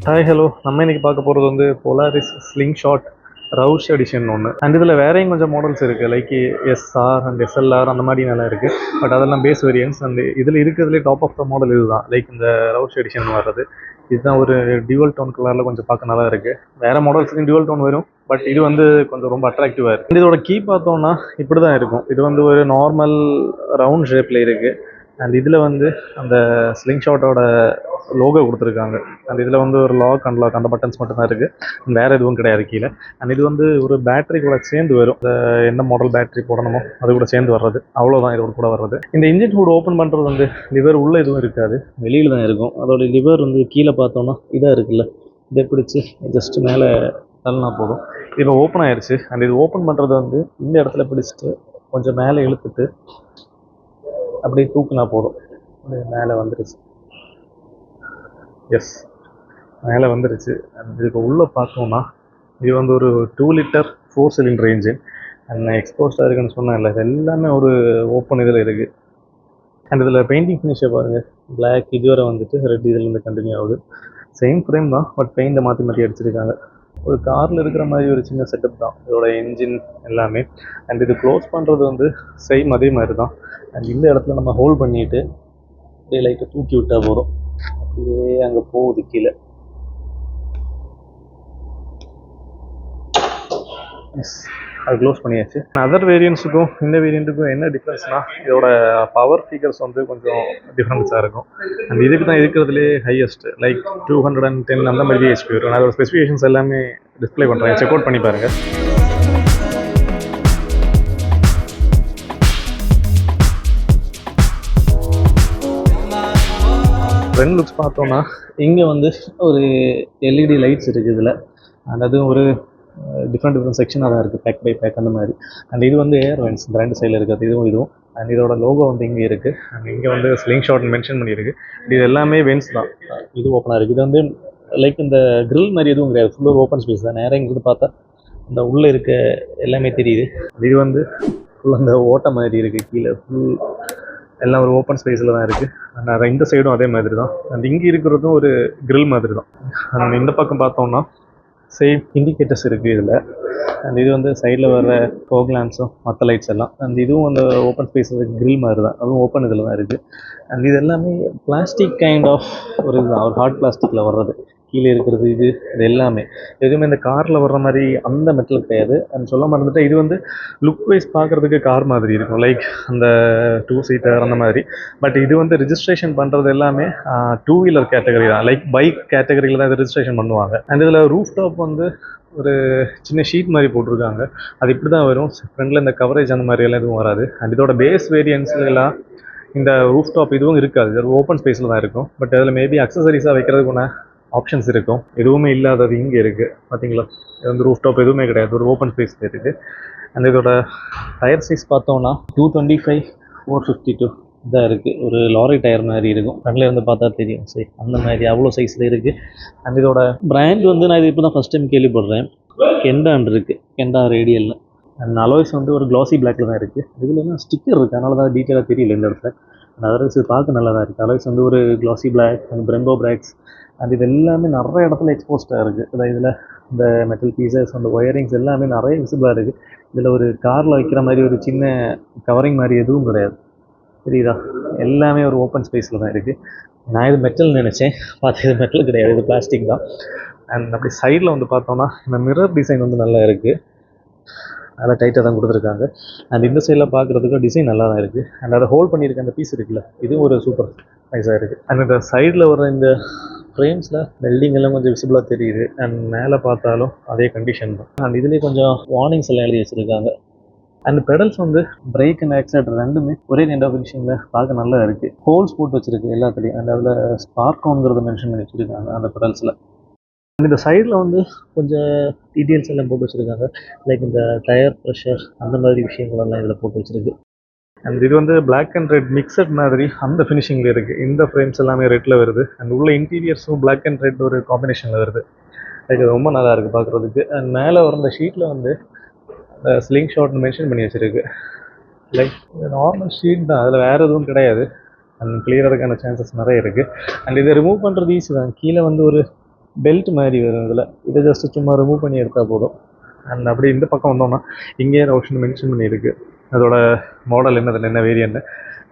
Hi hello, நம்ம இன்னைக்கு பார்க்க போகிறது வந்து போலாரிஸ் ஸ்லிங் ஷாட் ரவுஷ் எடிஷன் ஒன்று. அண்ட் இதில் வேறையும் கொஞ்சம் மாடல்ஸ் இருக்குது, லைக் எஸ்ஆர் அண்ட் எஸ்எல்ஆர் அந்த மாதிரி நல்லா இருக்குது. பட் அதெல்லாம் பேஸ் வேரியன்ஸ். அண்ட் இதில் இருக்கிறதுலே டாப் ஆஃப் த மாடல் இதுதான், லைக் இந்த ரவுஷ் எடிஷன் வர்றது. இதுதான் ஒரு டியூவல் டோன் கலரில் கொஞ்சம் பார்க்க நல்லா இருக்குது. வேறு மாடல்ஸ்லையும் டியூவல் டோன் வரும், பட் இது வந்து கொஞ்சம் ரொம்ப அட்ராக்டிவாக இருக்குது. இதோட கீ பார்த்தோம்னா இப்படி தான் இருக்கும். இது வந்து ஒரு நார்மல் ரவுண்ட் ஷேப்பில் இருக்குது. அண்ட் இதில் வந்து அந்த ஸ்லிங் ஷாட்டோட லோகோ கொடுத்துருக்காங்க. அண்ட் இதில் வந்து ஒரு லாக் அன்லாக் அந்த பட்டன்ஸ் மட்டும்தான் இருக்குது, வேறு எதுவும் கிடையாது கீழே. அண்ட் இது வந்து ஒரு பேட்டரி கூட சேர்ந்து வரும். என்ன மாடல் பேட்டரி போடணுமோ அது கூட சேர்ந்து வர்றது, அவ்வளோதான் இதோட கூட வர்றது. இந்த இன்ஜின் ஹூட் ஓப்பன் பண்ணுறது வந்து லிவர் உள்ளே எதுவும் இருக்காது, வெளியில் தான் இருக்கும். அதோட லிவர் வந்து கீழே பார்த்தோம்னா இதாக இருக்குல்ல, இதை பிடிச்சி ஜஸ்ட் மேலே தள்ளினா போதும், இப்போ ஓப்பன் ஆயிடுச்சு. அண்ட் இது ஓப்பன் பண்ணுறது வந்து இந்த இடத்துல பிடிச்சிட்டு கொஞ்சம் மேலே இழுத்துட்டு அப்படியே தூக்குனா போதும், மேலே வந்துடுச்சு. எஸ், மேலே வந்துருச்சு. அண்ட் இதுக்கு உள்ளே பார்த்தோம்னா இது வந்து ஒரு 2 லிட்டர் 4 சிலிண்டர் இன்ஜின். அண்ட் எக்ஸ்போஸ்டாக இருக்குன்னு சொன்னேன்ல, இது எல்லாமே ஒரு ஓப்பன் இதில் இருக்குது. அண்ட் இதில் பெயிண்டிங் ஃபினிஷை பாருங்கள், பிளாக் இதுவரை வந்துட்டு ரெட் இதுலேருந்து கண்டினியூ ஆகுது. சேம் ஃப்ரேம் தான், பட் பெயிண்டை மாற்றி மாற்றி அடிச்சிருக்காங்க. ஒரு காரில் இருக்கிற மாதிரி ஒரு சின்ன செட்டப் தான் இதோட இன்ஜின் எல்லாமே. அண்ட் இது க்ளோஸ் பண்ணுறது வந்து சேம் அதே மாதிரி தான். அண்ட் இந்த இடத்துல நம்ம ஹோல்ட் பண்ணிவிட்டு அப்படியே லைட்டை தூக்கி விட்டால் போதும், அப்படியே அங்கே போகுது கீழே. அது க்ளோஸ் பண்ணியாச்சு. அதர் வேரியன்ஸுக்கும் இந்த வேரியண்ட்டுக்கும் என்ன டிஃப்ரென்ஸ்னால், இதோட பவர் ஃபிகர்ஸ் வந்து கொஞ்சம் டிஃப்ரென்ஸாக இருக்கும். அண்ட் இதுக்கு தான் இருக்கிறதுலே ஹையஸ்ட், லைக் 210 அந்த மாதிரி ஹெச்பி வரும். நான் அதோட ஸ்பெசிஃபிகேஷன்ஸ் எல்லாமே டிஸ்பிளே பண்ணுறேன், செக் அவுட் பண்ணி பாருங்கள். ஃப்ரண்ட் லுக்ஸ் பார்த்தோன்னா இங்கே வந்து ஒரு எல்இடி லைட்ஸ் இருக்குது இதில். அண்ட் அதுவும் ஒரு டிஃப்ரெண்ட் செக்ஷனாக தான் இருக்குது, பேக் பை பேக் அந்த மாதிரி. அண்ட் இது வந்து ஏர் வென்ஸ், இந்த ரெண்டு சைடில் இருக்குது, இதுவும். அண்ட் இதோட லோகோ வந்து இங்கே இருக்குது. அண்ட் இங்கே வந்து ஸ்லிங் ஷாட் மென்ஷன் பண்ணியிருக்கு. இது எல்லாமே வென்ஸ் தான். இது ஓப்பனாக இருக்குது. இது வந்து லைக் இந்த க்ரில் மாதிரி எதுவும் கிடையாது, ஃபுல்லாக ஓப்பன் ஸ்பேஸ் தான். நேராக இங்கிருந்து பார்த்தா இந்த உள்ளே இருக்க எல்லாமே தெரியுது. இது வந்து ஃபுல்லாக அந்த ஓட்டை மாதிரி இருக்குது, கீழே ஃபுல் எல்லாம் ஒரு ஓப்பன் ஸ்பேஸில் தான் இருக்குது. அண்ட் இந்த சைடும் அதே மாதிரி தான். அண்ட் இங்கே இருக்கிறதும் ஒரு க்ரில் மாதிரி தான். அண்ட் இந்த பக்கம் பார்த்தோம்னா சேம் இண்டிகேட்டர்ஸ் இருக்குது இதில். அண்ட் இது வந்து சைடில் வர ஃபோக் லேம்ப்ஸும் மற்ற லைட்ஸ் எல்லாம். அண்ட் இதுவும் அந்த ஓப்பன் ஸ்பேஸ் க்ரில் மாதிரி தான், அதுவும் ஓப்பன் இதில் தான் இருக்குது. அண்ட் இது எல்லாமே பிளாஸ்டிக் கைண்ட் ஆஃப் ஒரு இதுதான், ஒரு ஹார்ட் பிளாஸ்டிக்கில் வர்றது. கீழே இருக்கிறது இது எல்லாமே எதுவுமே இந்த காரில் வர்ற மாதிரி அந்த மெட்டல் கிடையாது. அண்ட் சொல்ல மறந்துட்டு, இது வந்து லுக் வைஸ் பார்க்குறதுக்கு கார் மாதிரி இருக்கும், லைக் அந்த 2 சீட்டர் அந்த மாதிரி. பட் இது வந்து ரிஜிஸ்ட்ரேஷன் பண்ணுறது எல்லாமே 2 வீலர் கேட்டகரி தான், லைக் பைக் கேட்டகரியில் தான் இது ரிஜிஸ்ட்ரேஷன் பண்ணுவாங்க. அண்ட் இதில் ரூஃப் டாப் வந்து ஒரு சின்ன ஷீட் மாதிரி போட்டிருக்காங்க, அது இப்படி தான் வரும். ஃப்ரண்டில் இந்த கவரேஜ் அந்த மாதிரி எல்லாம் எதுவும் வராது. அண்ட் இதோட பேஸ் வேரியன்ஸ்ல எல்லாம் இந்த ரூஃப் டாப் இதுவும் இருக்காது, இது ஓப்பன் ஸ்பேஸில் தான் இருக்கும். பட் அதில் மேபி அக்சசரிஸாக வைக்கிறதுக்குள்ள ஆப்ஷன்ஸ் இருக்கும். எதுவுமே இல்லாதது இங்கே இருக்குது பார்த்தீங்களா, இது வந்து ரூஃப் டாப் எதுவுமே கிடையாது, ஒரு ஓப்பன் ஸ்பேஸ் இருக்குது. அண்ட் இதோட டயர் சைஸ் பார்த்தோம்னா 225 452 இதாக இருக்குது. ஒரு லாரி டயர் மாதிரி இருக்கும், ஃப்ரண்ட்ல இருந்து பார்த்தா தெரியும். சரி, அந்த மாதிரி அவ்வளோ சைஸில் இருக்குது. அண்ட் இதோட பிராண்ட் வந்து நான் இது இப்போ தான் ஃபஸ்ட் டைம் கேள்விப்படுறேன், கெண்டான் இருக்குது, கெண்டா ரேடியலில். அண்ட் அலாய்ஸ் வந்து ஒரு க்ளாசி பிளாக்ல தான் இருக்குது. இதில் என்ன ஸ்டிக்கர் இருக்குது, அதனால தான் டீட்டெயிலாக தெரியல இந்த இடத்துல. அண்ட் அதர்ஸ் பார்க்க நல்லா தான் இருக்குது. அலாய்ஸ் வந்து ஒரு classy black and Brembo brakes. And இது எல்லாமே நிறைய இடத்துல எக்ஸ்போஸ்டாக இருக்குது. அதாவது இதில் இந்த மெட்டல் பீசஸ், அந்த ஒயரிங்ஸ் எல்லாமே நிறைய விசிபிளாக இருக்குது. இதில் ஒரு காரில் வைக்கிற மாதிரி ஒரு சின்ன கவரிங் மாதிரி எதுவும் கிடையாது, தெரியுதா? எல்லாமே ஒரு ஓப்பன் ஸ்பேஸில் தான் இருக்குது. நான் இது மெட்டல் நினச்சேன், பார்த்து இது மெட்டல் கிடையாது, இது பிளாஸ்டிக் தான். அண்ட் அப்படி சைடில் வந்து பார்த்தோம்னா இந்த மிரர் டிசைன் வந்து நல்லா இருக்குது, நல்லா டைட்டாக தான் கொடுத்துருக்காங்க. அண்ட் இந்த சைடில் பார்க்குறதுக்கு டிசைன் நல்லா தான் இருக்குது. அண்ட் அதை ஹோல்ட் பண்ணியிருக்க அந்த பீஸ் இருக்குல்ல, இதுவும் ஒரு சூப்பர் நைஸாக இருக்குது. அண்ட் இந்த சைடில் வர இந்த ஃப்ரேம்ஸில் வெல்டிங் எல்லாம் கொஞ்சம் விசிபிளாக தெரியுது. அண்ட் மேலே பார்த்தாலும் அதே கண்டிஷன் தான். அண்ட் இதுலேயே கொஞ்சம் வார்னிங்ஸ் எல்லாம் எழுதி வச்சுருக்காங்க. அண்ட் பெடல்ஸ் வந்து பிரேக் அண்ட் ஆக்சிலேட்டர் ரெண்டுமே ஒரே கைண்ட் ஆஃப் ஃபினிஷிங்கில் பார்க்க நல்லா இருக்குது. ஹோல்ஸ் போட்டு வச்சுருக்கு எல்லாத்துலேயும். அண்ட் அதில் ஸ்பார்க்கோங்கிறத மென்ஷன் பண்ணி வச்சுருக்காங்க அந்த பெடல்ஸில். அண்ட் இந்த சைடில் வந்து கொஞ்சம் டீட்டெயில்ஸ் எல்லாம் போட்டு வச்சுருக்காங்க, லைக் இந்த டயர் ப்ரெஷர் அந்த மாதிரி விஷயங்களெல்லாம் இதில் போட்டு வச்சுருக்கு. அண்ட் இது வந்து பிளாக் அண்ட் ரெட் மிக்சட் மாதிரி அந்த ஃபினிஷிங்கில் இருக்குது. இந்த ஃப்ரேம்ஸ் எல்லாமே ரெட்டில் வருது. அண்ட் உள்ள இன்டீரியர்ஸும் பிளாக் அண்ட் ரெட் ஒரு காம்பினேஷனில் வருது. லைக் ரொம்ப நல்லா இருக்குது பார்க்குறதுக்கு. அண்ட் மேலே வர இந்த ஷீட்டில் வந்து ஸ்லிங் ஷாட்னு மென்ஷன் பண்ணி வச்சுருக்கு. லைக் நார்மல் ஷீட் தான், அதில் வேறு எதுவும் கிடையாது. அண்ட் கிளியராக சான்சஸ் நிறைய இருக்குது. அண்ட் இதை ரிமூவ் பண்ணுறது ஈஸி தான். கீழே வந்து ஒரு பெல்ட் மாதிரி வரும் இதில். இதை ஜஸ்ட்டு சும்மா ரிமூவ் பண்ணி எடுத்தால் போதும். அண்ட் அப்படி இந்த பக்கம் வந்தோம்னா இங்கேயே ஆப்ஷன் மென்ஷன் பண்ணியிருக்கு அதோட மாடல் என்னதில் என்ன வேரியன்ட்.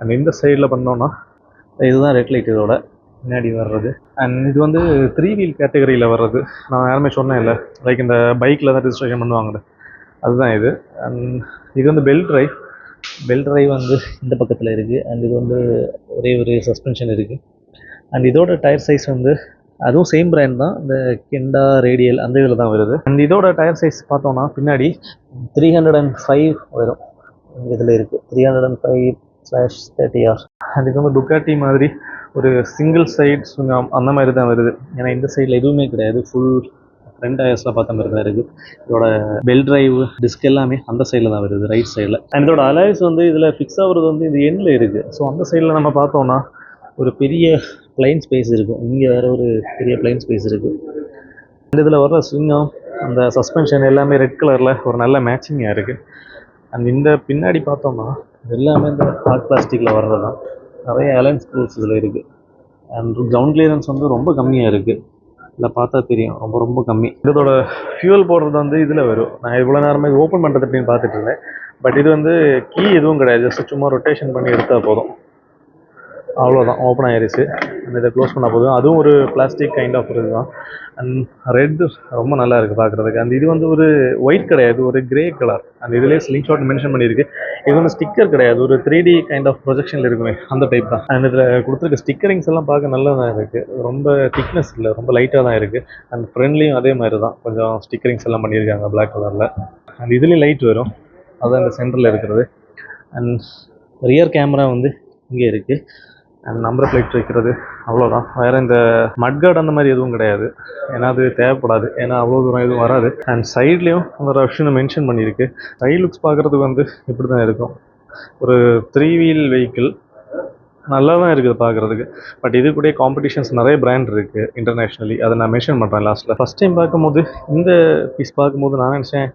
அண்ட் இந்த சைடில் பண்ணோன்னா இதுதான் ரெட் லைட் இதோட பின்னாடி வர்றது. அண்ட் இது வந்து 3 வீல் கேட்டகரியில் வர்றது. நான் யாருமே சொன்னேன் இல்லை, லைக் இந்த பைக்கில் தான் ரிஜிஸ்ட்ரேஷன் பண்ணுவாங்க, அதுதான் இது. அண்ட் இது வந்து பெல்ட் ட்ரைவ் வந்து இந்த பக்கத்தில் இருக்குது. அண்ட் இது வந்து ஒரே ஒரு சஸ்பென்ஷன் இருக்குது. அண்ட் இதோட டயர் சைஸ் வந்து அதுவும் சேம் பிராண்ட் தான், இந்த கெண்டா ரேடியல் அந்த இதில் தான் வருது. அண்ட் இதோட டயர் சைஸ் பார்த்தோன்னா பின்னாடி 305 வரும். இதில் இருக்குது 305/30R. அண்ட் இது வந்து டுக்காட்டி மாதிரி ஒரு சிங்கிள் சைட் சுங்கம் அந்த மாதிரி தான் வருது. ஏன்னா இந்த சைடில் எதுவுமே கிடையாது, ஃபுல் ஃப்ரண்ட் டயர்ஸில் பார்த்த மாதிரி தான் இருக்குது. இதோட பெல்ட் ட்ரைவ் டிஸ்க் எல்லாமே அந்த சைடில் தான் வருது, ரைட் சைடில். அண்ட் இதோட அலாய்ஸ் வந்து இதில் ஃபிக்ஸ் ஆகுறது வந்து இது எண்ணில் இருக்குது. ஸோ அந்த சைடில் நம்ம பார்த்தோன்னா ஒரு பெரிய பிளைன் ஸ்பேஸ் இருக்கும், இங்கே வேறு ஒரு பெரிய பிளைன் ஸ்பேஸ் இருக்குது. அண்ட் இதில் வர்ற ஸ்விங்கம் அந்த சஸ்பென்ஷன் எல்லாமே ரெட் கலரில் ஒரு நல்ல மேட்சிங்காக இருக்குது. அண்ட் இந்த பின்னாடி பார்த்தோம்னா எல்லாமே இந்த ஹார்ட் பிளாஸ்டிக்கில் வர்றது தான். நிறைய அலைன் ஸ்க்ரூஸ் இதில் இருக்குது. அண்ட் கிரவுண்ட் கிளியரன்ஸ் வந்து ரொம்ப கம்மியாக இருக்குது, இல்லை பார்த்தா தெரியும், ரொம்ப ரொம்ப கம்மி. இதோட ஃபியூல் போடுறது வந்து இதில் வரும். நான் இவ்வளோ நேரமே இது ஓப்பன் பண்ணுறது அப்படின்னு பார்த்துட்டு இருந்தேன். பட் இது வந்து கீ எதுவும் கிடையாது, ஜஸ்ட் சும்மா ரொட்டேஷன் பண்ணி எடுத்தால் போதும், அவ்வளோதான், ஓப்பன் ஆயிடுச்சு. அந்த இதை க்ளோஸ் பண்ணால் போதும். அதுவும் ஒரு பிளாஸ்டிக் கைண்ட் ஆஃப் இது தான். அண்ட் ரெட் ரொம்ப நல்லா இருக்குது பார்க்குறதுக்கு. அந்த இது வந்து ஒரு ஒயிட் கிடையாது, ஒரு கிரே கலர். அந்த இதிலே ஸ்லிங் ஷாட் மென்ஷன் பண்ணியிருக்கு. இது வந்து ஸ்டிக்கர் கிடையாது, ஒரு 3D கைண்ட் ஆஃப் ப்ரொஜெக்ஷனில் இருக்குமே அந்த டைப் தான். அண்ட் இதில் கொடுத்துருக்க ஸ்டிக்கரிங்ஸ் எல்லாம் பார்க்க நல்லா தான் இருக்குது, ரொம்ப திக்னஸ் இல்லை, ரொம்ப லைட்டாக தான் இருக்குது. அண்ட் ஃப்ரெண்ட்லேயும் அதே மாதிரி தான் கொஞ்சம் ஸ்டிக்கரிங்ஸ் எல்லாம் பண்ணியிருக்காங்க பிளாக் கலரில். அண்ட் இதுலேயும் லைட் வரும், அதுதான் இந்த சென்டரில் இருக்கிறது. அண்ட் ரியர் கேமரா வந்து இங்கே இருக்குது. அண்ட் நம்பர் பிளேட் வைக்கிறது, அவ்வளோதான். வேறு இந்த மட்கார்டு அந்த மாதிரி எதுவும் கிடையாது, ஏன்னா அது தேவைப்படாது, ஏன்னா அவ்வளோ தூரம் எதுவும் வராது. அண்ட் சைட்லேயும் அந்த ஆப்ஷனை மென்ஷன் பண்ணியிருக்கு. சைட் லுக்ஸ் பார்க்குறதுக்கு வந்து இப்படி தான் இருக்கும். ஒரு 3 வீல் வெஹிக்கிள் நல்லா தான் இருக்குது பார்க்குறதுக்கு. பட் இது கூட காம்படிஷன்ஸ் நிறைய பிராண்ட் இருக்குது இன்டர்நேஷ்னலி, அதை நான் மென்ஷன் பண்ணுறேன் லாஸ்ட்டில். ஃபஸ்ட் டைம் பார்க்கும்போது இந்த பீஸ் பார்க்கும்போது நான் நினச்சேன்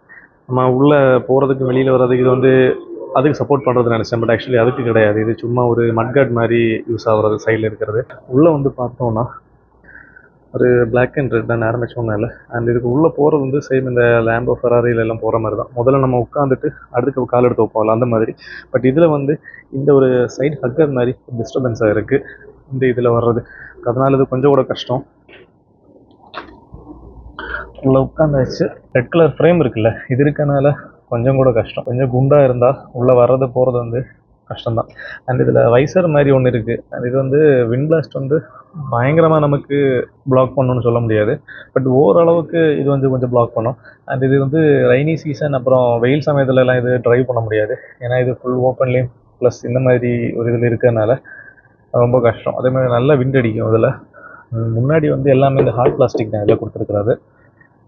நம்ம உள்ளே போகிறதுக்கு வெளியில் வர்றதுக்கு இது வந்து அதுக்கு சப்போர்ட் பண்ணுறது நினச்சேன். பட் ஆக்சுவலி அதுக்கு கிடையாது, இது சும்மா ஒரு மட்கார்ட் மாதிரி யூஸ் ஆகுறது சைடில் இருக்கிறது. உள்ளே வந்து பார்த்தோன்னா ஒரு பிளாக் அண்ட் ரெட் தான் நேரமே சொன்னால. அண்ட் இதுக்கு உள்ளே போகிறது வந்து சேம் இந்த லேம்போ ஃபெராரியில எல்லாம் போகிற மாதிரி தான். முதல்ல நம்ம உட்காந்துட்டு அடுத்து கால் எடுத்து வைப்போம்ல அந்த மாதிரி. பட் இதில் வந்து இந்த ஒரு சைடு ஹக்கர் மாதிரி டிஸ்டர்பன்ஸாக இருக்குது இந்த இதில் வர்றது. அதனால் இது கொஞ்சம் கூட கஷ்டம். உள்ளே உட்காந்தாச்சு. ரெட் கலர் ஃப்ரேம் இருக்குல்ல, இது இருக்கனால கொஞ்சம் கூட கஷ்டம். கொஞ்சம் குண்டாக இருந்தால் உள்ளே வர்றது போகிறது வந்து கஷ்டம்தான். அண்ட் இதில் வைசர் மாதிரி ஒன்று இருக்குது. அண்ட் இது வந்து விண்ட் பிளாஸ்ட் வந்து பயங்கரமாக நமக்கு பிளாக் பண்ணணும்னு சொல்ல முடியாது, பட் ஓரளவுக்கு இது வந்து கொஞ்சம் பிளாக் பண்ணும். அண்ட் இது வந்து ரெய்னி சீசன் அப்புறம் வெயில் சமயத்துலலாம் இது ட்ரைவ் பண்ண முடியாது, ஏன்னா இது ஃபுல் ஓப்பன்லேயும் ப்ளஸ் இந்த மாதிரி ஒரு இதில் இருக்கிறதுனால ரொம்ப கஷ்டம். அதே மாதிரி நல்லா விண்ட் அடிக்கும் இதில். முன்னாடி வந்து எல்லாமே இந்த ஹார்ட் பிளாஸ்டிக் தான் இதில் கொடுத்துருக்குறாரு.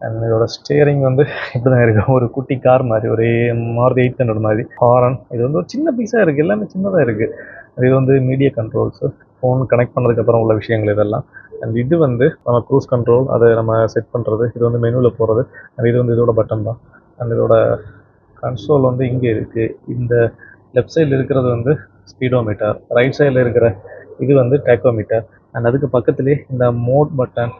அண்ட் இதோட ஸ்டியரிங் வந்து இப்படி தான் இருக்குது, ஒரு குட்டி கார் மாதிரி, ஒரு மாருதி 800 மாதிரி. ஹாரன் இது வந்து ஒரு சின்ன பீஸாக இருக்குது, எல்லாமே சின்னதாக இருக்குது. இது வந்து மீடியா கண்ட்ரோல்ஸு, ஃபோன் கனெக்ட் பண்ணதுக்கப்புறம் உள்ள விஷயங்கள் இதெல்லாம். அண்ட் இது வந்து நம்ம க்ரூஸ் கண்ட்ரோல், அதை நம்ம செட் பண்ணுறது. இது வந்து மெனுவில் போகிறது. அண்ட் இது வந்து இதோட பட்டன் தான். அண்ட் இதோட கன்சோல் வந்து இங்கே இருக்குது. இந்த லெஃப்ட் சைடில் இருக்கிறது வந்து ஸ்பீடோமீட்டர், ரைட் சைடில் இருக்கிற இது வந்து டேக்கோமீட்டர். அண்ட் அதுக்கு பக்கத்துலேயே இந்த mode button,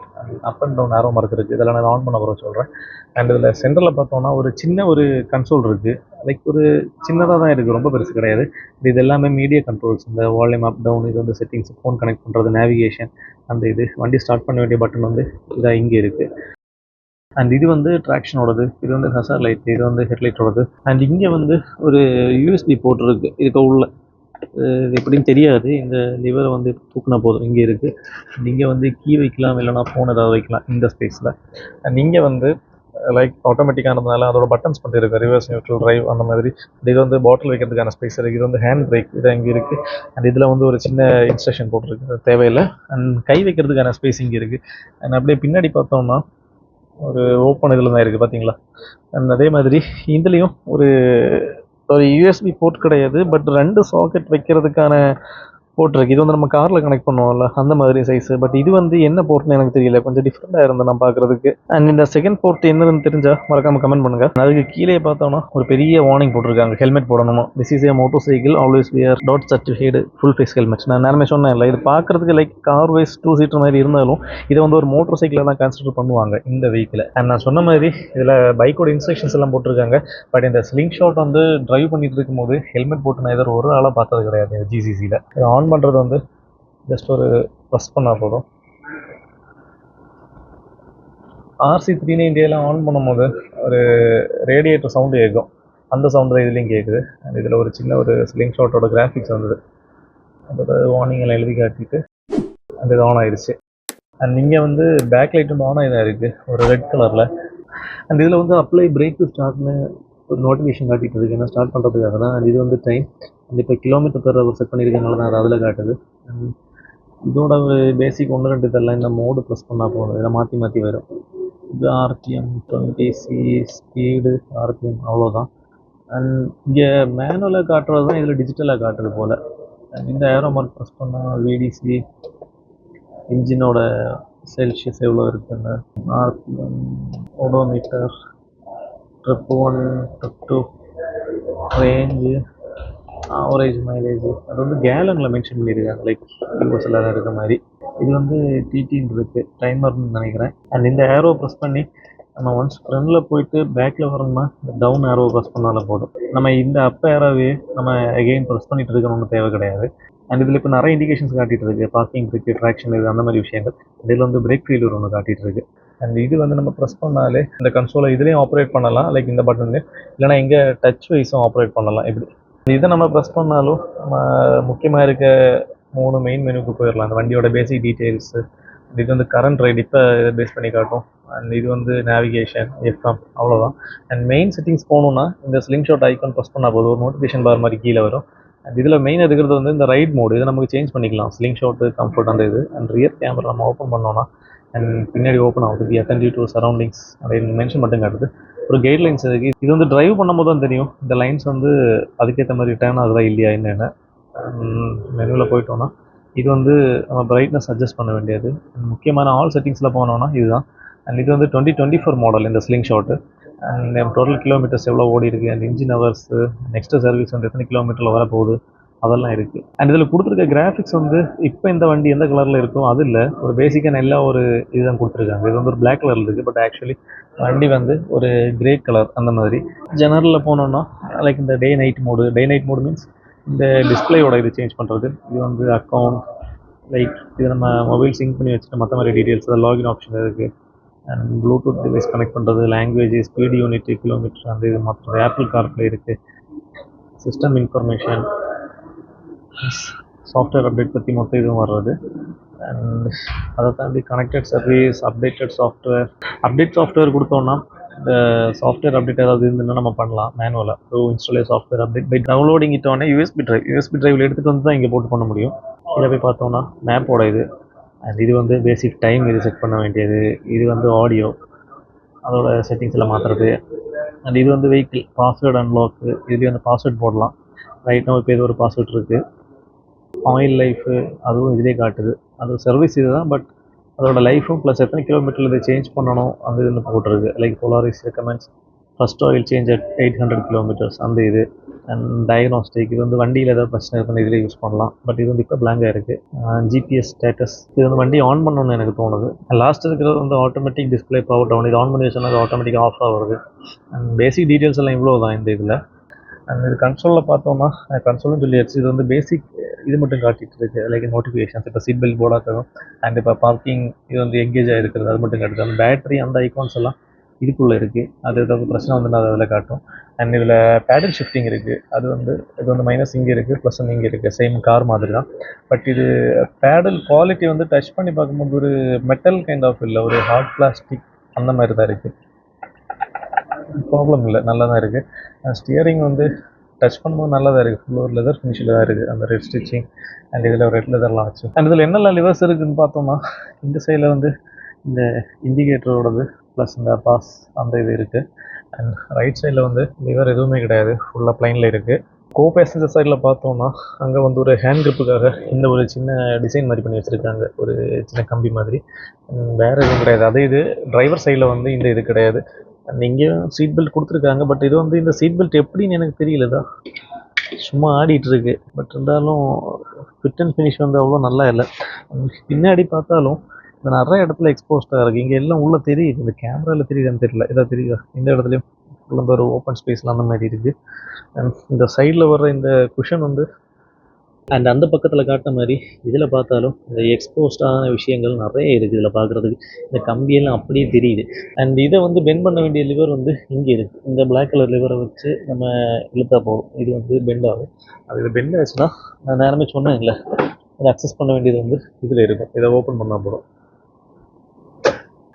up and down arrow mark இருக்குது. இதெல்லாம் நான் ஆன் பண்ண போகிற சொல்கிறேன். அண்ட் இதில் சென்டரில் பார்த்தோன்னா ஒரு சின்ன ஒரு கன்சோல் இருக்குது, லைக் ஒரு சின்னதாக தான் இருக்குது, ரொம்ப பெருசு கிடையாது. இது எல்லாமே மீடியா கண்ட்ரோல்ஸ், இந்த வால்யூம் அப் டவுன், இது வந்து செட்டிங்ஸ், ஃபோன் கனெக்ட் பண்ணுறது, நேவிகேஷன், அந்த இது வண்டி ஸ்டார்ட் பண்ண வேண்டிய பட்டன் வந்து இதாக இங்கே இருக்குது. அண்ட் இது வந்து ட்ராக்ஷனோடது, இது வந்து ஹசார் லைட், இது வந்து ஹெட்லைட்டோடது. அண்ட் இங்கே வந்து ஒரு யூஎஸ்பி போர்ட் இருக்குது, இதுக்கு உள்ள இது எப்படின்னு தெரியாது. இந்த லிவரை வந்து தூக்கினா போதும், இங்கே இருக்குது. இங்கே வந்து கீ வைக்கலாம், இல்லைனா ஃபோன் ஏதாவது வைக்கலாம் இந்த ஸ்பேஸில். அண்ட் இங்கே வந்து லைக் ஆட்டோமேட்டிக்கானதுனால அதோட பட்டன்ஸ் பண்ணிட்டு இருக்குது, ரிவர்ஸ், நியூட்ரல், டிரைவ் அந்த மாதிரி. இது வந்து பாட்டில் வைக்கிறதுக்கான ஸ்பேஸ் இருக்குது. இது வந்து ஹேண்ட் பிரேக், இது இங்கே இருக்குது. அண்ட் இதில் வந்து ஒரு சின்ன இன்ஸ்ட்ரக்ஷன் போட்டிருக்கு, அது தேவையில்லை. அண்ட் கை வைக்கிறதுக்கான ஸ்பேஸ் இங்கே இருக்குது. அண்ட் அப்படியே பின்னாடி பார்த்தோம்னா ஒரு ஓப்பன் இதில் தான் இருக்குது, பார்த்தீங்களா. அண்ட் அதே மாதிரி இதுலேயும் ஒரு யூஎஸ்பி போர்ட் கிடையாது, பட் 2 சாக்கெட் வைக்கிறதுக்கான போட்டிருக்கு. இது வந்து நம்ம காரில் கனெக்ட் பண்ணுவோம்ல அந்த மாதிரி சைஸு. பட் இது வந்து என்ன போர்ட்னு எனக்கு தெரியல, கொஞ்சம் டிஃப்ரெண்ட்டாக இருந்தது நான் பார்க்குறதுக்கு. அண்ட் இந்த செகண்ட் போர்ட் என்னதுன்னு தெரிஞ்சால் மறக்காமல் கமெண்ட் பண்ணுங்கள். அதுக்கு கீழே பார்த்தோம்னா ஒரு பெரிய வார்னிங் போட்டிருக்காங்க, ஹெல்மெட் போடணுமா. This is a motorcycle, always wear that certified full face helmet. நான் நேரமே சொன்னேன் இல்லை, இது பார்க்குறதுக்கு லைக் கார் வைஸ் 2 சீட்டர் மாதிரி இருந்தாலும் இதை வந்து ஒரு மோட்டர் சைக்கிளாக தான் கன்சிடர் பண்ணுவாங்க இந்த வெஹிக்கிளை. அண்ட் நான் சொன்ன மாதிரி இதில் பைக்கோட இன்ஸ்ட்ரக்ஷன்ஸ் எல்லாம் போட்டிருக்காங்க. பட் இந்த ஸ்லிங் ஷாட் வந்து டிரைவ் பண்ணிட்டு இருக்கும்போது ஹெல்மெட் போட்டு நான் எதிர ஒரு ஆளாக பார்த்தது கிடையாது ஜிசிசியில். இதை ஆன் பண்ணுறது வந்து ஜஸ்ட் ஒரு ப்ரெஸ் பண்ணால் போதும். RC390 ஆன் பண்ணும்போது ஒரு ரேடியேட்டர் சவுண்டு கேட்கும், அந்த சவுண்டு தான் இதுலேயும் கேட்குது. அண்ட் இதில் ஒரு சின்ன ஒரு ஸ்லிங் ஷாட்டோட கிராஃபிக்ஸ் வந்தது, அதோட வார்னிங் எல்லாம் எழுதி காட்டிட்டு அந்த இது ஆன் ஆயிடுச்சு. அண்ட் இங்கே வந்து பேக் லைட் வந்து ஆன் ஆகி தான் இருக்குது ஒரு ரெட் கலரில். அண்ட் இதில் வந்து அப்ளை பிரேக் டு ஸ்டார்ட்னு ஒரு நோட்டிஃபிகேஷன் காட்டிட்டு இருக்கு, ஏன்னா ஸ்டார்ட் பண்ணுறதுக்காக தான். அண்ட் இது வந்து டைம், அண்ட் இப்போ கிலோமீட்டர் பெர் ஹவர் செட் பண்ணியிருக்கனால தான் அது அதில் காட்டுது. அண்ட் இதோட ஒரு பேசிக் 1-2 இதெல்லாம் இந்த மோடு ப்ரெஸ் பண்ணால் போதும், இதில் மாற்றி மாற்றி வரும். இது RPM 20C ஸ்பீடு RPM அவ்வளோதான். அண்ட் இங்கே மேனுவலாக காட்டுறது தான் இதில் டிஜிட்டலாக காட்டுறது போல். அண்ட் இந்த ஏரோ மார்க் ப்ரெஸ் பண்ணால் VDC, இன்ஜினோட செல்சியஸ் எவ்வளோ இருக்குன்னு, RPM, odometer, trip 1, trip 2, range, average mileage, அது வந்து கேலனில் மென்ஷன் பண்ணியிருக்காங்க, லைக் யூஎஸ்ல இருக்க மாதிரி. இது வந்து டிடின்னு இருக்குது, டைமர்னு நினைக்கிறேன். அண்ட் இந்த ஏரோ ப்ரெஸ் பண்ணி நம்ம ஒன்ஸ் ஃப்ரண்டில் போயிட்டு பேக்கில் வரணும்னா இந்த டவுன் ஏரோ ப்ரெஸ் பண்ணாலும் போதும். நம்ம இந்த அப் ஏரோவே நம்ம எகெயின் ப்ரெஸ் பண்ணிட்டு இருக்கணும்னு தேவை கிடையாது. அண்ட் இதில் இப்போ நிறைய இண்டிகேஷன்ஸ் காட்டிகிட்டு இருக்குது, பார்க்கிங் இருக்குது, ட்ராக்ஷன் இது அந்த மாதிரி விஷயங்கள். இதில் வந்து பிரேக் ஃபெயிலியர் ஒன்று காட்டிகிட்டு இருக்குது. அண்ட் இது வந்து நம்ம ப்ரெஸ் பண்ணாலே இந்த கன்சோலை இதுலேயும் ஆப்ரேட் பண்ணலாம், லைக் இந்த பட்டன்லேயும், இல்லைனா எங்கே டச் வைஸும் ஆப்ரேட் பண்ணலாம். இப்படி இதை நம்ம ப்ரெஸ் பண்ணாலும் நம்ம முக்கியமாக இருக்க 3 மெயின் மெனுக்கு போயிடலாம். அந்த வண்டியோட பேசிக் டீட்டெயில்ஸு, இது வந்து கரண்ட் ரைட் இப்போ இதை பேஸ் பண்ணி காட்டும். அண்ட் இது வந்து நேவிகேஷன், FM, அவ்வளோதான். அண்ட் மெயின் செட்டிங்ஸ் போகணுன்னா இந்த ஸ்லிங் ஷாட் ஐக்கான் ப்ரெஸ் பண்ணால் போதும், ஒரு நோட்டிஃபிகேஷன் பார் மாதிரி கீழே வரும். அண்ட் இதில் மெயின் இருக்கிறது வந்து இந்த ரைட் மோடு, இதை நமக்கு சேஞ்ச் பண்ணிக்கலாம், ஸ்லிங் ஷாட்டு, கம்ஃபர்ட் அந்த இது. அண்ட் ரியர் கேமரா நம்ம ஓப்பன் பண்ணோன்னா அண்ட் பின்னாடி ஓப்பன் ஆகுது, பி அட்டென்டிவ் டு சரௌண்டிங்ஸ் அப்படின்னு மென்ஷன் மட்டும் காட்டுது. ஒரு கைட்லைன்ஸ் இருக்குது, இது வந்து டிரைவ் பண்ணும்போது தான் தெரியும் இந்த லைன்ஸ் வந்து அதுக்கேற்ற மாதிரி டேர்ன் ஆகுதா இல்லையா என்னென்ன. மெனுவில் போயிட்டோன்னா இது வந்து நம்ம பிரைட்னஸ் அட்ஜஸ்ட் பண்ண வேண்டியது. முக்கியமான ஆல் செட்டிங்ஸில் போனோன்னா இதுதான். அண்ட் இது வந்து 2024 மாடல் இந்த sling shot. And total kilometres எவ்வளோ ஓடி இருக்குது, and engine hours, next service வந்து எத்தனை கிலோமீட்டரில் வரப்போகுது அதெல்லாம் இருக்குது. அண்ட் இதில் கொடுத்துருக்க கிராஃபிக்ஸ் வந்து இப்போ இந்த வண்டி எந்த கலரில் இருக்கும் அது இல்லை, ஒரு பேசிக்கான எல்லா ஒரு இதுதான் கொடுத்துருக்காங்க. இது வந்து ஒரு பிளாக் கலரில் இருக்குது, பட் ஆக்சுவலி வண்டி வந்து ஒரு கிரே கலர் அந்த மாதிரி. ஜெனரலில் போனோன்னா லைக் இந்த டே நைட் மோடு மீன்ஸ் இந்த டிஸ்பிளேயோட இது சேஞ்ச் பண்ணுறது. இது வந்து அக்கௌண்ட், லைக் இது நம்ம மொபைல் சிங்க் பண்ணி வச்சுட்டு மற்ற மாதிரி டீட்டெயில்ஸ், லாகின் ஆப்ஷன் இருக்குது. அண்ட் ப்ளூடூத் டிவைஸ் கனெக்ட் பண்ணுறது, லாங்குவேஜ், ஸ்பீடு யூனிட், கிலோமீட்டர் அந்த இது மாற்றுறது, ஆப்பிள் கார்ப்ளே இருக்குது, சிஸ்டம் இன்ஃபர்மேஷன், சாஃப்ட்வேர் அப்டேட் பற்றி மொத்தம் இதுவும் வர்றது. அண்ட் அதை தாண்டி கனெக்டட் சர்வீஸ், அப்டேட் சாஃப்ட்வேர் கொடுத்தோன்னா இந்த சாஃப்ட்வேர் அப்டேட் ஏதாவது இருந்துன்னா நம்ம பண்ணலாம் மேனுவலாக. ஸோ இன்ஸ்டாலே சாஃப்ட்வேர் அப்டேட் பை டவுன்லோடிங் இட்டோன்னே யூஎஸ்பி டிரைவில் எடுத்துகிட்டு வந்து தான் இங்கே போட்டு பண்ண முடியும். இதை போய் பார்த்தோன்னா மேப்போட இது. அண்ட் இது வந்து பேசிக் டைம் இது செட் பண்ண வேண்டியது. இது வந்து ஆடியோ, அதோட செட்டிங்ஸில் மாற்றுறது. அண்ட் இது வந்து வெஹிக்கிள் பாஸ்வேர்டு அன்லாக்கு, இதுலேயே வந்து பாஸ்வேர்ட் போடலாம். ரைட் நம்ம இப்போ இது ஒரு பாஸ்வேர்ட் இருக்குது. ஆயில் லைஃபு அதுவும் இதிலே காட்டுது, அது சர்வீஸ் இது தான், பட் அதோட லைஃபும் ப்ளஸ் எத்தனை கிலோமீட்டரில் இதை சேஞ்ச் பண்ணணும் அந்த இதில் போட்டிருக்கு. Like Polaris recommends first oil change at 800 kilometres அந்த இது. அண்ட் டயக்னாஸ்டிக், இது வந்து வண்டியில் ஏதாவது பிரச்சனை இருக்குன்னு இதில் யூஸ் பண்ணலாம், பட் இது வந்து இப்போ பிளாங்காக இருக்குது. GPS ஸ்டேட்டஸ், இது வந்து வண்டி ஆன் பண்ணணும்னு எனக்கு தோணுது. லாஸ்ட் இருக்கிறது வந்து ஆட்டோமேட்டிக் டிஸ்பிளே பவர் டவுன், இது ஆன் பண்ணி வச்சோன்னா அது ஆட்டோமேட்டிக்காக ஆஃப் ஆகுது. அண்ட் பேசிக் டீட்டெயில்ஸ் எல்லாம் இவ்வளோ தான் இந்த இதில். அண்ட் இது கன்சோலில் பார்த்தோம்னா கன்சோல்னு சொல்லியாச்சு, இது வந்து பேசிக் இது மட்டும் காட்டிகிட்டு இருக்குது, லைக் நோட்டிஃபிகேஷன்ஸ், இப்போ சீட் பெல்ட் போடாததும், அண்ட் இப்போ பார்க்கிங் இது வந்து எங்கேஜ் ஆகிருக்கிறது அது மட்டும் காட்டுது. அந்த பேட்டரி அந்த ஐகான்ஸ் எல்லாம் இதுக்குள்ளே இருக்குது, அது ஏதாவது பிரச்சனை வந்து அது அதில் காட்டும். அண்ட் இதில் பேடல் ஷிஃப்டிங் இருக்குது, அது வந்து இது வந்து மைனஸ் இங்கே இருக்குது, ப்ளஸ் வந்து இங்கே இருக்குது, சேம் கார் மாதிரி தான். பட் இது பேடல் குவாலிட்டி வந்து டச் பண்ணி பார்க்கும்போது ஒரு மெட்டல் கைண்ட் ஆஃப் இல்லை, ஒரு ஹார்ட் பிளாஸ்டிக் அந்த மாதிரி தான் இருக்குது. ப்ராப்ளம் இல்லை, நல்லா தான் இருக்குது. ஸ்டியரிங் வந்து டச் பண்ணும்போது நல்லா தான் இருக்குது, ஃபுல் ஒரு லெதர் ஃபினிஷில் தான் இருக்குது, அந்த ரெட் ஸ்டிச்சிங் அண்ட் இதில் ரெட் லெதர்லாம் வச்சு. அண்ட் இதில் என்னெல்லாம் லிவர்ஸ் இருக்குதுன்னு பார்த்தோம்னா இந்த சைடில் வந்து இந்த இண்டிகேட்டரோடது ப்ளஸ் இந்த பாஸ் அந்த இது இருக்குது. அண்ட் ரைட் சைடில் வந்து லிவர் எதுவுமே கிடையாது, ஃபுல்லாக ப்ளைனில் இருக்குது. கோ பேசஞ்சர் சைடில் பார்த்தோம்னா அங்கே வந்து ஒரு ஹேண்ட் கிரிப்புக்காக இந்த ஒரு சின்ன டிசைன் மாதிரி பண்ணி வச்சுருக்காங்க, ஒரு சின்ன கம்பி மாதிரி. வேறு எதுவும் கிடையாது. அதே இது டிரைவர் சைடில் வந்து இந்த இது கிடையாது. அண்ட் இங்கேயும் சீட் பெல்ட் கொடுத்துருக்காங்க. பட் இது வந்து இந்த சீட் பெல்ட் எப்படின்னு எனக்கு தெரியலதா, சும்மா ஆடிட்டு இருக்கு. பட் இருந்தாலும் ஃபிட் அண்ட் ஃபினிஷ் வந்து அவ்வளோ நல்லா இல்லை. பின்னாடி பார்த்தாலும் இந்த நிறைய இடத்துல எக்ஸ்போஸ்டாக இருக்குது. இங்கே எல்லாம் உள்ளே தெரியுது, இந்த கேமராவில் தெரியுதுன்னு தெரியல, இதாக தெரியுதா? இந்த இடத்துலையும் உள்ள ஒரு ஓப்பன் ஸ்பேஸ்லாம் அந்த மாதிரி இருக்குது. அண்ட் இந்த சைடில் வர்ற இந்த குஷன் வந்து அண்ட் அந்த பக்கத்தில் காட்டின மாதிரி இதில் பார்த்தாலும் இந்த எக்ஸ்போஸ்டான விஷயங்கள் நிறைய இருக்குது இதில் பார்க்குறதுக்கு. இந்த கம்பியெல்லாம் அப்படியே தெரியுது. அண்ட் இதை வந்து பெண்ட் பண்ண வேண்டிய லிவர் வந்து இங்கே இருக்குது. இந்த பிளாக் கலர் லிவரை வச்சு நம்ம இழுத்தா போகும். இது வந்து பெண்ட் ஆகும். அது இது பெண்ட் ஆச்சுன்னா நான் நேரமே சொன்னேன் இல்லை, அதை அக்சஸ் பண்ண வேண்டியது வந்து இதில் இருக்கும். இதை ஓப்பன் பண்ணால் போதும்.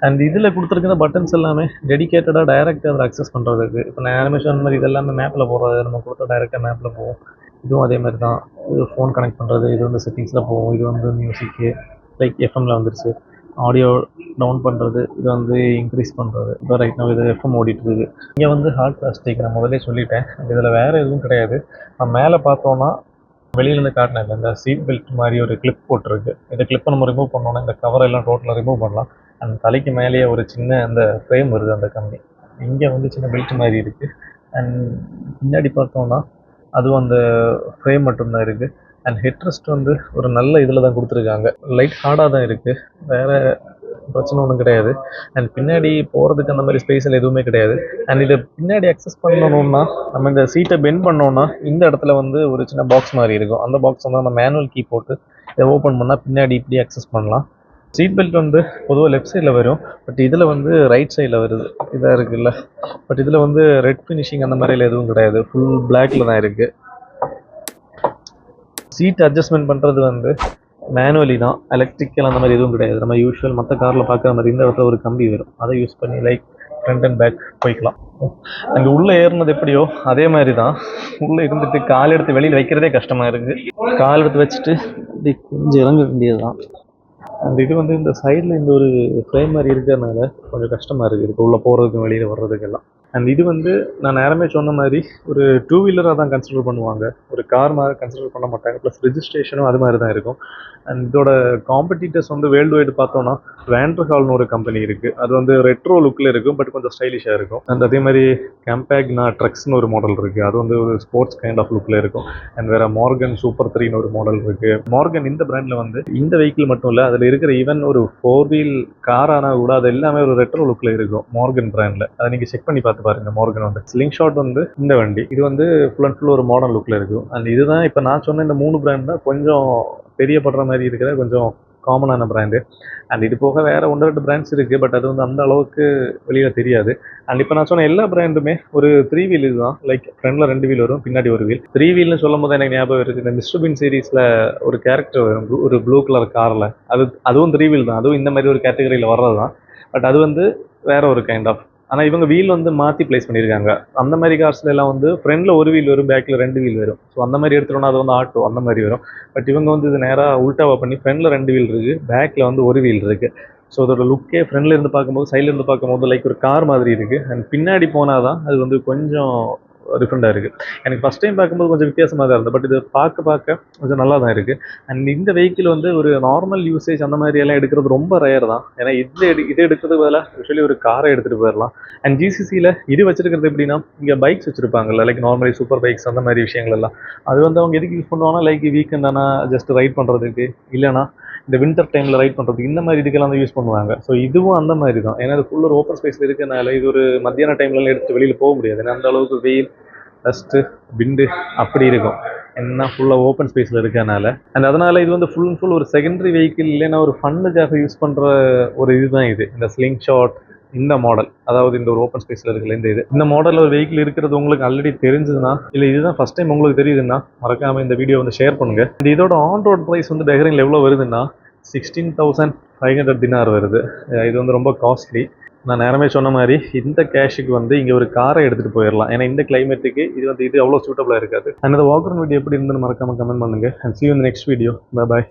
அண்ட் இதில் கொடுத்துருக்கிற பட்டன்ஸ் எல்லாமே டெடிக்கேட்டடாக டைரெக்டாக அதில் அக்சஸ் பண்ணுறதுக்கு. இப்போ நான் அனிமேஷன் மாதிரி இதெல்லாமே மேப்பில் போடுறது, நம்ம கொடுத்தா டைரெக்டாக மேப்பில் போகும். இதுவும் அதே மாதிரி தான். இது ஃபோன் கனெக்ட் பண்ணுறது, இது வந்து செட்டிங்ஸில் போகும். இது வந்து மியூசிக்கு லைக் எஃப்எம்மில் வந்துருச்சு. ஆடியோ டவுன் பண்ணுறது, இது வந்து இன்க்ரீஸ் பண்ணுறது. இப்போ ரைட் நான் இது எஃப்எம் ஓடிட்டுருக்கு. இங்கே வந்து ஹார்ட் பிளாஸ்டிக் நான் முதலே சொல்லிட்டேன். இதில் வேறு எதுவும் கிடையாது. நம்ம மேலே பார்த்தோன்னா வெளியிலேருந்து காட்டினேன் இல்லை, இந்த சீட் பெல்ட் மாதிரி ஒரு கிளிப் போட்டிருக்கு. இந்த கிளிப்பை நம்ம ரிமூவ் பண்ணோன்னா இந்த கவர் எல்லாம் டோட்டலாக ரிமூவ் பண்ணலாம். அந்த தலைக்கு மேலேயே ஒரு சின்ன அந்த ஃப்ரேம் வருது அந்த கம்பி. இங்கே வந்து சின்ன பெல்ட் மாதிரி இருக்குது. அண்ட் பின்னாடி பார்த்தோன்னா அதுவும் அந்த ஃப்ரேம் மட்டும்தான் இருக்குது. அண்ட் ஹெட்ரெஸ்ட் வந்து ஒரு நல்ல இதில் தான் கொடுத்துருக்காங்க. லைட் ஹார்டாக தான் இருக்குது, வேறு பிரச்சனை ஒன்றும் கிடையாது. அண்ட் பின்னாடி போகிறதுக்கு அந்த மாதிரி ஸ்பேஸில் எதுவுமே கிடையாது. அண்ட் இதை பின்னாடி அக்சஸ் பண்ணணும்னா நம்ம இந்த சீட்டை பெண்ட் பண்ணோன்னா இந்த இடத்துல வந்து ஒரு சின்ன பாக்ஸ் மாதிரி இருக்கும். அந்த பாக்ஸ் வந்து நம்ம மேனுவல் கீ போட்டு இதை ஓப்பன் பண்ணால் பின்னாடி இப்படி அக்சஸ் பண்ணலாம். சீட் பெல்ட் வந்து பொதுவாக லெஃப்ட் சைடில் வரும், பட் இதில் வந்து ரைட் சைடில் வருது. இதாக இருக்குல்ல, பட் இதில் வந்து ரெட் ஃபினிஷிங் அந்த மாதிரிலாம் எதுவும் கிடையாது, ஃபுல் பிளாக்ல தான் இருக்குது. சீட் அட்ஜஸ்ட்மெண்ட் பண்ணுறது வந்து மேனுவலி தான், எலக்ட்ரிக்கல் அந்த மாதிரி எதுவும் கிடையாது. நம்ம யூஸ்வல் மற்ற காரில் பார்க்குற மாதிரி இந்த இடத்துல ஒரு கம்பி வரும், அதை யூஸ் பண்ணி லைக் ஃப்ரண்ட் அண்ட் பேக் போய்க்கலாம். அங்கே உள்ளே ஏறினது எப்படியோ அதே மாதிரி தான் உள்ளே இருந்துட்டு கால் எடுத்து வெளியில் வைக்கிறதே கஷ்டமாக இருக்குது. கால் எடுத்து வச்சுட்டு இப்படி கொஞ்சம் இறங்க வேண்டியது தான். அந்த இது வந்து இந்த சைடில் இந்த ஒரு ஃப்ரேம் மாதிரி இருக்கிறதுனால கொஞ்சம் கஷ்டமாக இருக்குது இதுக்கு உள்ளே போகிறதுக்கும் வெளியில் வர்றதுக்கெல்லாம். அண்ட் இது வந்து நான் நேரமே சொன்ன மாதிரி ஒரு 2 வீலராக தான் கன்சிடர் பண்ணுவாங்க, ஒரு கார் மாதிரி கன்சிடர் பண்ண மாட்டாங்க. ப்ளஸ் ரிஜிஸ்ட்ரேஷனும் அது மாதிரி தான் இருக்கும். அண்ட் இதோட காம்படிட்டர்ஸ் வந்து வேர்ல்டு வைடு பார்த்தோன்னா வேண்டர்ஹால்னு ஒரு கம்பெனி இருக்குது. அது வந்து ரெட்ரோ லுக்கில் இருக்கும், பட் கொஞ்சம் ஸ்டைலிஷாக இருக்கும். அண்ட் அதே மாதிரி கேம்பேக்னா ட்ரக்ஸ்னு ஒரு மாடல் இருக்குது, அது வந்து ஒரு ஸ்போர்ட்ஸ் கைண்ட் ஆஃப் லுக்கில் இருக்கும். அண்ட் வேறு மார்கன் சூப்பர் 3ன்னு ஒரு மாடல் இருக்குது. மார்கன் இந்த பிராண்டில் வந்து இந்த வெஹிக்கிள் மட்டும் இல்லை, அதில் இருக்கிற ஈவன் ஒரு 4 வீல் கார் ஆனால் கூட அது எல்லாமே ஒரு ரெட்ரோ லுக்கில் இருக்கும் மார்கன் பிராண்டில். அதை நீங்கள் செக் பண்ணி பார்த்து பாருங்க. மார்கன் வந்து ஸ்லிங் ஷாட் வந்து இந்த வண்டி, இது வந்து ஃபுல் அண்ட் ஃபுல் ஒரு மாடர்ன் லுக்கில் இருக்கும். அண்ட் இதுதான் இப்போ நான் சொன்ன இந்த 3 பிராண்ட் தான் கொஞ்சம் தெரியப்படுற மாதிரி இருக்கிற கொஞ்சம் காமனான பிராண்டு. அண்ட் இது போக வேறு 1-2 பிராண்ட்ஸ் இருக்குது, பட் அது வந்து அந்த அளவுக்கு வெளியில் தெரியாது. அண்ட் இப்போ நான் சொன்ன எல்லா பிராண்டுமே ஒரு 3 வீல் இதுதான், லைக் ஃப்ரண்டில் 2 வீல் வரும், பின்னாடி ஒரு வீல். 3 வீல்னு சொல்லும் போது எனக்கு ஞாபகம் இருக்குது, இந்த மிஸ்டர் பீன் சீரீஸில் ஒரு கேரக்டர் வரும் ஒரு ப்ளூ கலர் காரில், அதுவும் 3 வீல் தான், அதுவும் இந்த மாதிரி ஒரு கேட்டகரியில் வர்றது தான். பட் அது வந்து வேற ஒரு கைண்ட் ஆஃப், ஆனால் இவங்க வீல் வந்து மாற்றி ப்ளேஸ் பண்ணியிருக்காங்க. அந்த மாதிரி கார்ஸ்ல எல்லாம் வந்து ஃப்ரண்டில் ஒரு வீல் வரும், பேக்கில் 2 வீல் வரும். ஸோ அந்த மாதிரி எடுத்துட்டோம்னா அது வந்து ஆட்டோ அந்த மாதிரி வரும். பட் இவங்க வந்து இது நேராக உல்ட்டாவாக பண்ணி ஃப்ரண்டில் 2 வீல் இருக்குது, பேக்கில் வந்து ஒரு வீல் இருக்குது. ஸோ அதோட லுக்கே ஃப்ரண்ட்ல இருந்து பார்க்கும்போது சைடில் இருந்து பார்க்கும்போது லைக் ஒரு கார் மாதிரி இருக்குது. அண்ட் பின்னாடி போனால் தான் அது வந்து கொஞ்சம் டிஃப்ரெண்ட்டாக இருக்குது. எனக்கு ஃபஸ்ட் டைம் பார்க்கும்போது கொஞ்சம் வித்தியாசமாக தான் இருந்தது, பட் இது பார்க்க கொஞ்சம் நல்லா தான் இருக்குது. அண்ட் இந்த வெஹிக்கிள் வந்து ஒரு நார்மல் யூசேஜ் அந்த மாதிரி எல்லாம் எடுக்கிறது ரொம்ப ரேர் தான். ஏன்னா இது எடுக்கிறதுக்கு பதிலாக யூஸ்வலி ஒரு காரை எடுத்துகிட்டு போயிடலாம். அண்ட் ஜிசிசியில் இது வச்சிருக்கிறது எப்படின்னா, இங்கே பைக்ஸ் வச்சுருப்பாங்கல்ல, லைக் நார்மலி சூப்பர் பைக்ஸ் அந்த மாதிரி விஷயங்கள் எல்லாம், அது வந்து அவங்க எதுக்கு யூஸ் பண்ணுவாங்கன்னா லைக் வீக்கெண்ட் ஆனால் ஜஸ்ட் ரைட் பண்ணுறதுக்கு, இல்லைனா இந்த வின்டர் டைமில் ரைட் பண்ணுறதுக்கு, இந்த மாதிரி இதுக்கெல்லாம் வந்து யூஸ் பண்ணுவாங்க. ஸோ இதுவும் அந்த மாதிரி தான். ஏன்னா அது ஃபுல் ஒரு ஓப்பன் ஸ்பேஸில் இருக்கிறனால இது ஒரு மத்தியான டைம்லலாம் எடுத்துகிட்டு வெளியில் போக முடியாது. ஏன்னா அந்த அளவுக்கு வெயில், டஸ்ட்டு, விண்டு அப்படி இருக்கும். என்ன ஃபுல்லாக ஓப்பன் ஸ்பேஸில் இருக்கனால. அண்ட் அதனால் இது வந்து ஃபுல் அண்ட் ஃபுல் ஒரு செகண்டரி வெஹிக்கிள், இல்லைன்னா ஒரு ஃபன்னுக்காக யூஸ் பண்ணுற ஒரு இதுதான் இது, இந்த ஸ்லிங் ஷாட் இந்த மாடல். அதாவது இந்த ஒரு ஓப்பன் ஸ்பேஸில் இருக்கிற இந்த மாடலில் ஒரு வெஹிக்கிள் இருக்கிறது உங்களுக்கு ஆல்ரெடி தெரிஞ்சதுன்னா, இல்லை இதுதான் ஃபஸ்ட் டைம் உங்களுக்கு தெரியுதுன்னா, மறக்காமல் இந்த வீடியோ வந்து ஷேர் பண்ணுங்கள். இதோட ஆன் ரோட் ப்ரைஸ் வந்து பஹ்ரைனில் எவ்வளோ வருதுன்னா 16,500 தினார் வருது. இது வந்து ரொம்ப காஸ்ட்லி. நான் நேரமே சொன்ன மாதிரி இந்த கேஷுக்கு வந்து இங்கே ஒரு காரை எடுத்துகிட்டு போயிடலாம். ஏன்னா இந்த கிளைமேட்டுக்கு இது அவ்வளோ சூட்டபுளாக இருக்காது. அந்த வாக்கர் வீடியோ எப்படி இருந்துன்னு மறக்காமல் கமெண்ட் பண்ணுங்கள். And see you in the next video. Bye bye.